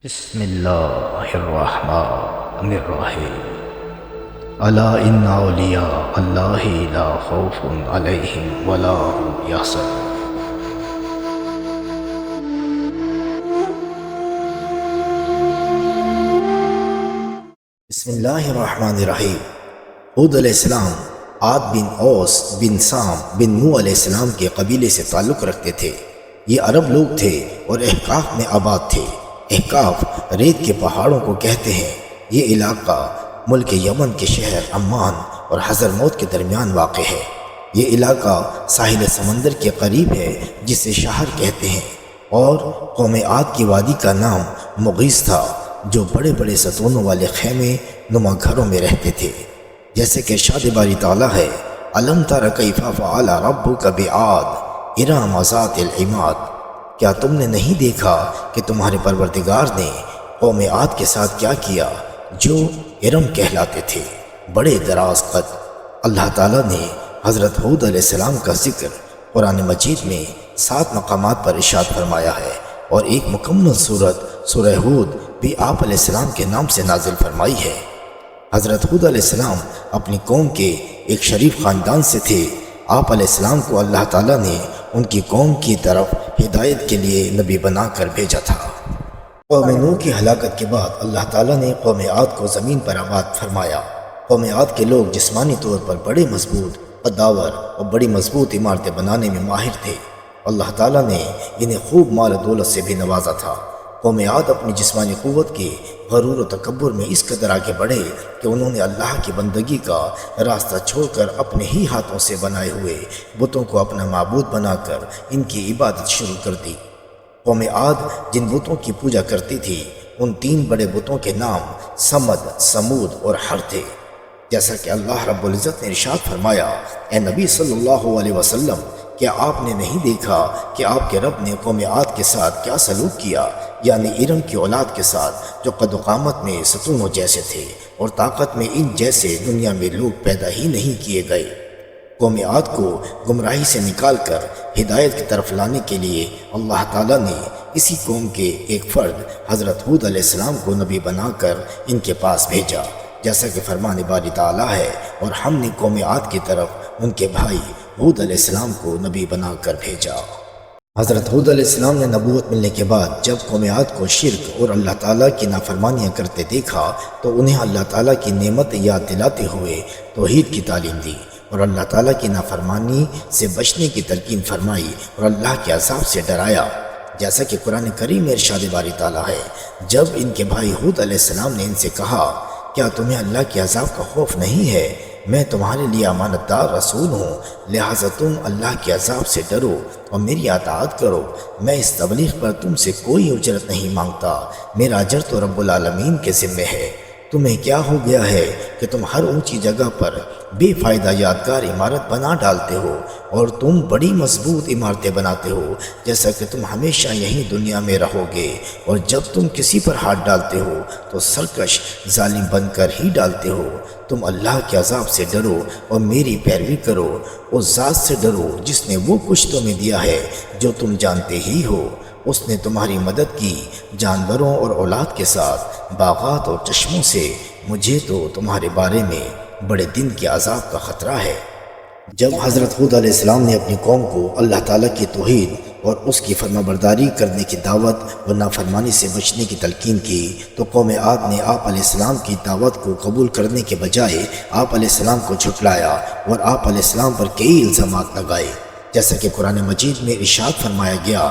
بسم اللہ الرحمن الرحیم الا ان اولیاء اللہ لا خوف علیہم ولا هم یحزنون۔ بسم اللہ الرحمن الرحیم۔ ہود علیہ السلام عاد بن اوس بن سام بن نوح علیہ السلام کے قبیلے سے تعلق رکھتے تھے۔ یہ عرب لوگ تھے اور احقاف میں آباد تھے۔ احقاف ریت کے پہاڑوں کو کہتے ہیں۔ یہ علاقہ ملک یمن کے شہر عمان اور حضرموت کے درمیان واقع ہے۔ یہ علاقہ ساحل سمندر کے قریب ہے جسے شہر کہتے ہیں، اور قوم عاد کی وادی کا نام مغیث تھا، جو بڑے بڑے ستونوں والے خیمے نما گھروں میں رہتے تھے۔ جیسے کہ ارشاد باری تعالیٰ ہے، الم تر کیف فعل ربک بعاد ارم ذات العماد۔ کیا تم نے نہیں دیکھا کہ تمہارے پروردگار نے قوم عاد کے ساتھ کیا کیا، جو ارم کہلاتے تھے، بڑے دراز قد۔ اللہ تعالیٰ نے حضرت ہود علیہ السلام کا ذکر قرآن مجید میں 7 مقامات پر ارشاد فرمایا ہے، اور ایک مکمل سورت سورہ ہود بھی آپ علیہ السلام کے نام سے نازل فرمائی ہے۔ حضرت ہود علیہ السلام اپنی قوم کے ایک شریف خاندان سے تھے۔ آپ علیہ السلام کو اللہ تعالیٰ نے ان کی قوم کی طرف ہدایت کے لیے نبی بنا کر بھیجا تھا۔ قوم نوح کی ہلاکت کے بعد اللہ تعالیٰ نے قوم عاد کو زمین پر آباد فرمایا۔ قوم عاد کے لوگ جسمانی طور پر بڑے مضبوط، قداور اور بڑی مضبوط عمارتیں بنانے میں ماہر تھے۔ اللہ تعالیٰ نے انہیں خوب مال و دولت سے بھی نوازا تھا۔ قوم عاد اپنی جسمانی قوت کے غرور و تکبر میں اس قدر آگے بڑھے کہ انہوں نے اللہ کی بندگی کا راستہ چھوڑ کر اپنے ہی ہاتھوں سے بنائے ہوئے بتوں کو اپنا معبود بنا کر ان کی عبادت شروع کر دی۔ قوم عاد جن بتوں کی پوجا کرتی تھی، ان 3 بڑے بتوں کے نام سمد، سمود اور ہر تھے۔ جیسا کہ اللہ رب العزت نے ارشاد فرمایا، اے نبی صلی اللہ علیہ وسلم، کیا آپ نے نہیں دیکھا کہ آپ کے رب نے قوم عاد کے ساتھ کیا سلوک کیا، یعنی ارم کی اولاد کے ساتھ، جو قد و قامت میں ستونوں جیسے تھے اور طاقت میں ان جیسے دنیا میں لوگ پیدا ہی نہیں کیے گئے۔ قوم عاد کو گمراہی سے نکال کر ہدایت کی طرف لانے کے لیے اللہ تعالیٰ نے اسی قوم کے ایک فرد حضرت ہود علیہ السلام کو نبی بنا کر ان کے پاس بھیجا، جیسا کہ فرمان باری تعالیٰ ہے، اور ہم نے قوم عاد کی طرف ان کے بھائی ہود علیہ السلام کو نبی بنا کر بھیجا۔ حضرت ہود علیہ السلام نے نبوت ملنے کے بعد جب قوم عاد کو شرک اور اللہ تعالیٰ کی نافرمانیاں کرتے دیکھا تو انہیں اللہ تعالیٰ کی نعمت یاد دلاتے ہوئے توحید کی تعلیم دی، اور اللہ تعالیٰ کی نافرمانی سے بچنے کی تلقین فرمائی، اور اللہ کے عذاب سے ڈرایا۔ جیسا کہ قرآن کریم میں ارشاد باری تعالیٰ ہے، جب ان کے بھائی ہود علیہ السلام نے ان سے کہا، کیا تمہیں اللہ کے عذاب کا خوف نہیں ہے؟ میں تمہارے لیے امانت دار رسول ہوں، لہٰذا تم اللہ کے عذاب سے ڈرو اور میری اطاعت کرو۔ میں اس تبلیغ پر تم سے کوئی اجرت نہیں مانگتا، میرا اجر تو رب العالمین کے ذمے ہے۔ تمہیں کیا ہو گیا ہے کہ تم ہر اونچی جگہ پر بے فائدہ یادگار عمارت بنا ڈالتے ہو، اور تم بڑی مضبوط عمارتیں بناتے ہو، جیسا کہ تم ہمیشہ یہیں دنیا میں رہو گے، اور جب تم کسی پر ہاتھ ڈالتے ہو تو سرکش ظالم بن کر ہی ڈالتے ہو۔ تم اللہ کے عذاب سے ڈرو اور میری پیروی کرو، اس ذات سے ڈرو جس نے وہ کچھ تمہیں دیا ہے جو تم جانتے ہی ہو۔ اس نے تمہاری مدد کی جانوروں اور اولاد کے ساتھ، باغات اور چشموں سے۔ مجھے تو تمہارے بارے میں بڑے دن کے عذاب کا خطرہ ہے۔ جب حضرت ہود علیہ السلام نے اپنی قوم کو اللہ تعالیٰ کی توحید اور اس کی فرمانبرداری کرنے کی دعوت اور نافرمانی سے بچنے کی تلقین کی، تو قوم عاد نے آپ علیہ السلام کی دعوت کو قبول کرنے کے بجائے آپ علیہ السلام کو جھٹلایا اور آپ علیہ السلام پر کئی الزامات لگائے۔ جیسا کہ قرآن مجید میں ارشاد فرمایا گیا،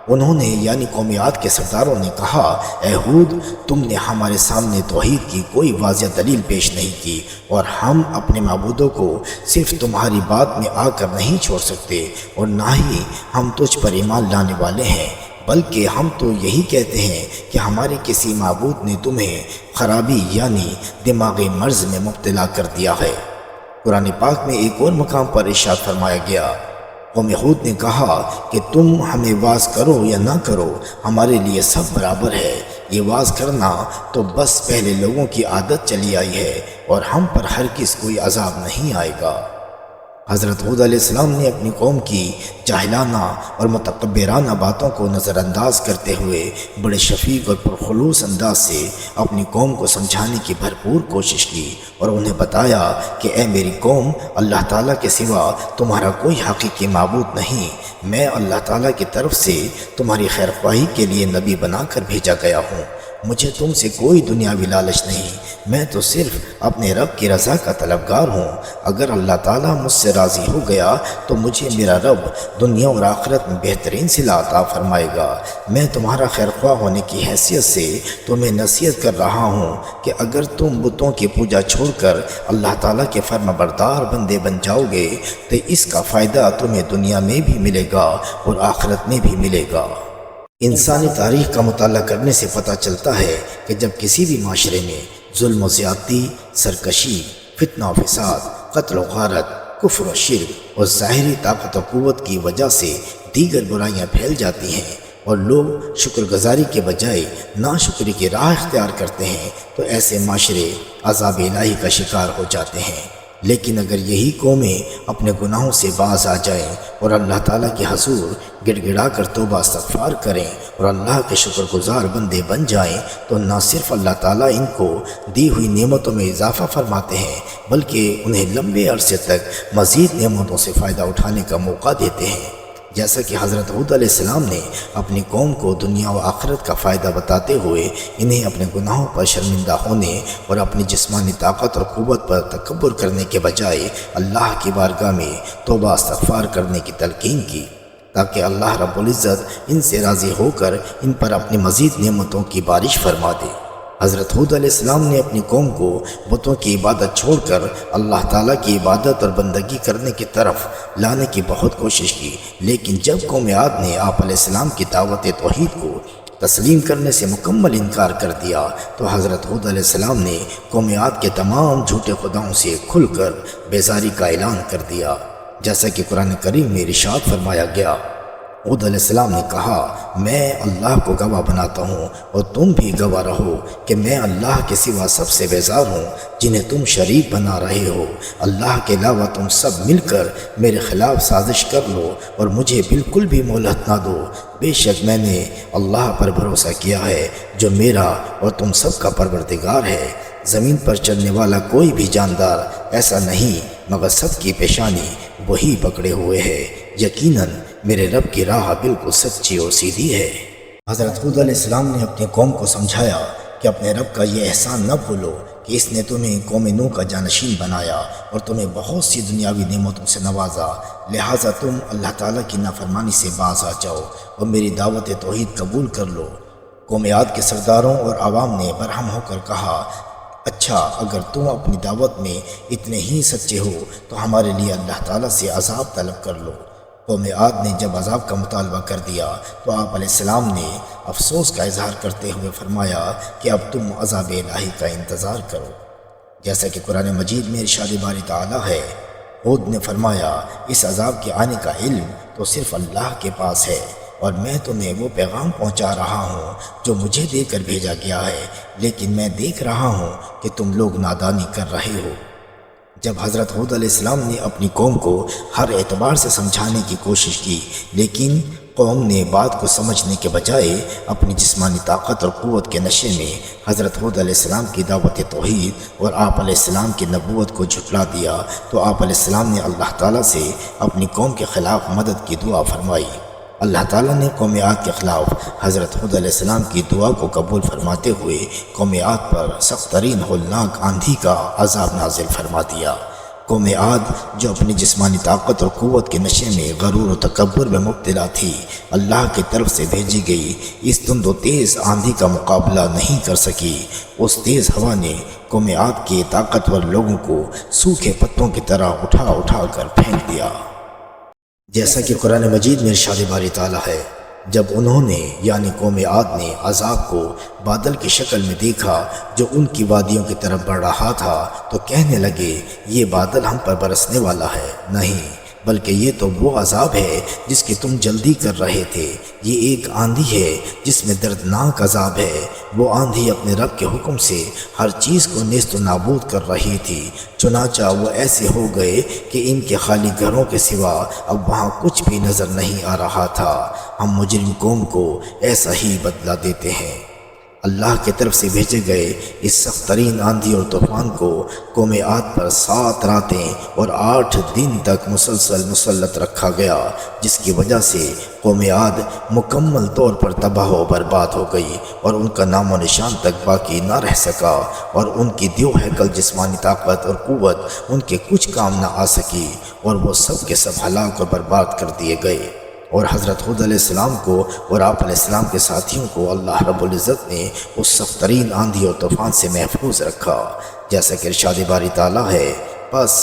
انہوں نے یعنی قوم عاد کے سرداروں نے کہا، اے ہود، تم نے ہمارے سامنے توحید کی کوئی واضح دلیل پیش نہیں کی، اور ہم اپنے معبودوں کو صرف تمہاری بات میں آ کر نہیں چھوڑ سکتے، اور نہ ہی ہم تجھ پر ایمان لانے والے ہیں، بلکہ ہم تو یہی کہتے ہیں کہ ہمارے کسی معبود نے تمہیں خرابی یعنی دماغی مرض میں مبتلا کر دیا ہے۔ قرآن پاک میں ایک اور مقام پر ارشاد فرمایا گیا، قوم ہود نے کہا کہ تم ہمیں واز کرو یا نہ کرو، ہمارے لیے سب برابر ہے۔ یہ واز کرنا تو بس پہلے لوگوں کی عادت چلی آئی ہے، اور ہم پر ہرگز کوئی عذاب نہیں آئے گا۔ حضرت ہود علیہ السلام نے اپنی قوم کی جاہلانہ اور متکبرانہ باتوں کو نظر انداز کرتے ہوئے بڑے شفیق اور پرخلوص انداز سے اپنی قوم کو سمجھانے کی بھرپور کوشش کی اور انہیں بتایا کہ اے میری قوم، اللہ تعالیٰ کے سوا تمہارا کوئی حقیقی معبود نہیں۔ میں اللہ تعالیٰ کی طرف سے تمہاری خیرخواہی کے لیے نبی بنا کر بھیجا گیا ہوں۔ مجھے تم سے کوئی دنیاوی لالچ نہیں، میں تو صرف اپنے رب کی رضا کا طلبگار ہوں۔ اگر اللہ تعالیٰ مجھ سے راضی ہو گیا تو مجھے میرا رب دنیا اور آخرت میں بہترین صلہ عطا فرمائے گا۔ میں تمہارا خیرخواہ ہونے کی حیثیت سے تمہیں نصیحت کر رہا ہوں کہ اگر تم بتوں کی پوجا چھوڑ کر اللہ تعالیٰ کے فرما بردار بندے بن جاؤ گے تو اس کا فائدہ تمہیں دنیا میں بھی ملے گا اور آخرت میں بھی ملے گا۔ انسانی تاریخ کا مطالعہ کرنے سے پتہ چلتا ہے کہ جب کسی بھی معاشرے میں ظلم و زیادتی، سرکشی، فتنہ و فساد، قتل و غارت، کفر و شرک اور ظاہری طاقت و قوت کی وجہ سے دیگر برائیاں پھیل جاتی ہیں اور لوگ شکر گزاری کے بجائے ناشکری کی راہ اختیار کرتے ہیں تو ایسے معاشرے عذاب الہی کا شکار ہو جاتے ہیں۔ لیکن اگر یہی قومیں اپنے گناہوں سے باز آ جائیں اور اللہ تعالیٰ کے حضور گڑ گڑا کر توبہ استغفار کریں اور اللہ کے شکر گزار بندے بن جائیں تو نہ صرف اللہ تعالیٰ ان کو دی ہوئی نعمتوں میں اضافہ فرماتے ہیں بلکہ انہیں لمبے عرصے تک مزید نعمتوں سے فائدہ اٹھانے کا موقع دیتے ہیں۔ جیسا کہ حضرت ہود علیہ السلام نے اپنی قوم کو دنیا و آخرت کا فائدہ بتاتے ہوئے انہیں اپنے گناہوں پر شرمندہ ہونے اور اپنی جسمانی طاقت اور قوت پر تکبر کرنے کے بجائے اللہ کی بارگاہ میں توبہ استغفار کرنے کی تلقین کی تاکہ اللہ رب العزت ان سے راضی ہو کر ان پر اپنی مزید نعمتوں کی بارش فرما دے۔ حضرت ہود علیہ السلام نے اپنی قوم کو بتوں کی عبادت چھوڑ کر اللہ تعالیٰ کی عبادت اور بندگی کرنے کی طرف لانے کی بہت کوشش کی، لیکن جب قوم عاد نے آپ علیہ السلام کی دعوت توحید کو تسلیم کرنے سے مکمل انکار کر دیا تو حضرت ہود علیہ السلام نے قوم عاد کے تمام جھوٹے خداؤں سے کھل کر بیزاری کا اعلان کر دیا، جیسا کہ قرآن کریم میں ارشاد فرمایا گیا۔ ہود علیہ السلام نے کہا، میں اللہ کو گواہ بناتا ہوں اور تم بھی گواہ رہو کہ میں اللہ کے سوا سب سے بیزار ہوں جنہیں تم شریک بنا رہے ہو۔ اللہ کے علاوہ تم سب مل کر میرے خلاف سازش کر لو اور مجھے بالکل بھی مہلت نہ دو۔ بے شک میں نے اللہ پر بھروسہ کیا ہے جو میرا اور تم سب کا پروردگار ہے۔ زمین پر چلنے والا کوئی بھی جاندار ایسا نہیں مگر سب کی پیشانی وہی پکڑے ہوئے ہے۔ یقیناً میرے رب کی راہ بالکل سچی اور سیدھی ہے۔ حضرت ہود علیہ السلام نے اپنے قوم کو سمجھایا کہ اپنے رب کا یہ احسان نہ بھولو کہ اس نے تمہیں قوم نوح کا جانشین بنایا اور تمہیں بہت سی دنیاوی نعمتوں سے نوازا، لہٰذا تم اللہ تعالیٰ کی نافرمانی سے باز آ جاؤ اور میری دعوت توحید قبول کر لو۔ قوم عاد کے سرداروں اور عوام نے برہم ہو کر کہا، اچھا اگر تم اپنی دعوت میں اتنے ہی سچے ہو تو ہمارے لیے اللہ تعالیٰ سے عذاب طلب کر لو۔ قوم عاد نے جب عذاب کا مطالبہ کر دیا تو آپ علیہ السلام نے افسوس کا اظہار کرتے ہوئے فرمایا کہ اب تم عذاب الہی کا انتظار کرو، جیسا کہ قرآن مجید میں ارشاد باری تعالیٰ ہے۔ ہود نے فرمایا، اس عذاب کے آنے کا علم تو صرف اللہ کے پاس ہے اور میں تمہیں وہ پیغام پہنچا رہا ہوں جو مجھے دے کر بھیجا گیا ہے، لیکن میں دیکھ رہا ہوں کہ تم لوگ نادانی کر رہے ہو۔ جب حضرت ہود علیہ السلام نے اپنی قوم کو ہر اعتبار سے سمجھانے کی کوشش کی لیکن قوم نے بات کو سمجھنے کے بجائے اپنی جسمانی طاقت اور قوت کے نشے میں حضرت ہود علیہ السلام کی دعوت توحید اور آپ علیہ السلام کی نبوت کو جھٹلا دیا تو آپ علیہ السلام نے اللہ تعالیٰ سے اپنی قوم کے خلاف مدد کی دعا فرمائی۔ اللہ تعالیٰ نے قوم عاد کے خلاف حضرت ہود علیہ السلام کی دعا کو قبول فرماتے ہوئے قوم عاد پر سخت ترین ہولناک آندھی کا عذاب نازل فرما دیا۔ قوم عاد جو اپنی جسمانی طاقت اور قوت کے نشے میں غرور و تکبر میں مبتلا تھی، اللہ کی طرف سے بھیجی گئی اس تند و تیز آندھی کا مقابلہ نہیں کر سکی۔ اس تیز ہوا نے قوم عاد کے طاقتور لوگوں کو سوکھے پتوں کی طرح اٹھا اٹھا کر پھینک دیا، جیسا کہ قرآن مجید میں ارشاد باری تعالیٰ ہے۔ جب انہوں نے یعنی قوم عاد نے عذاب کو بادل کی شکل میں دیکھا جو ان کی وادیوں کی طرف بڑھ رہا تھا تو کہنے لگے، یہ بادل ہم پر برسنے والا ہے، نہیں بلکہ یہ تو وہ عذاب ہے جس کی تم جلدی کر رہے تھے۔ یہ ایک آندھی ہے جس میں دردناک عذاب ہے۔ وہ آندھی اپنے رب کے حکم سے ہر چیز کو نیست و نابود کر رہی تھی، چنانچہ وہ ایسے ہو گئے کہ ان کے خالی گھروں کے سوا اب وہاں کچھ بھی نظر نہیں آ رہا تھا۔ ہم مجرم قوم کو ایسا ہی بدلہ دیتے ہیں۔ اللہ کی طرف سے بھیجے گئے اس سخت ترین آندھی اور طوفان کو قوم عاد پر 7 راتیں اور 8 دن تک مسلسل مسلط رکھا گیا، جس کی وجہ سے قوم عاد مکمل طور پر تباہ و برباد ہو گئی اور ان کا نام و نشان تک باقی نہ رہ سکا، اور ان کی دیو ہیکل جسمانی طاقت اور قوت ان کے کچھ کام نہ آ سکی، اور وہ سب کے سب ہلاک اور برباد کر دیے گئے۔ اور حضرت ہود علیہ السلام کو اور آپ علیہ السلام کے ساتھیوں کو اللہ رب العزت نے اس سخت ترین آندھی اور طوفان سے محفوظ رکھا، جیسا کہ ارشاد باری تعالیٰ ہے، بس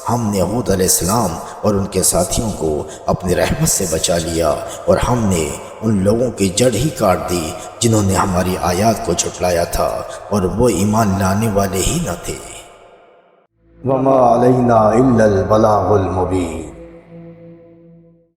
ہم نے ہود علیہ السلام اور ان کے ساتھیوں کو اپنی رحمت سے بچا لیا، اور ہم نے ان لوگوں کی جڑ ہی کاٹ دی جنہوں نے ہماری آیات کو جھٹلایا تھا، اور وہ ایمان لانے والے ہی نہ تھے۔ وما علینا الا البلاغ المبین۔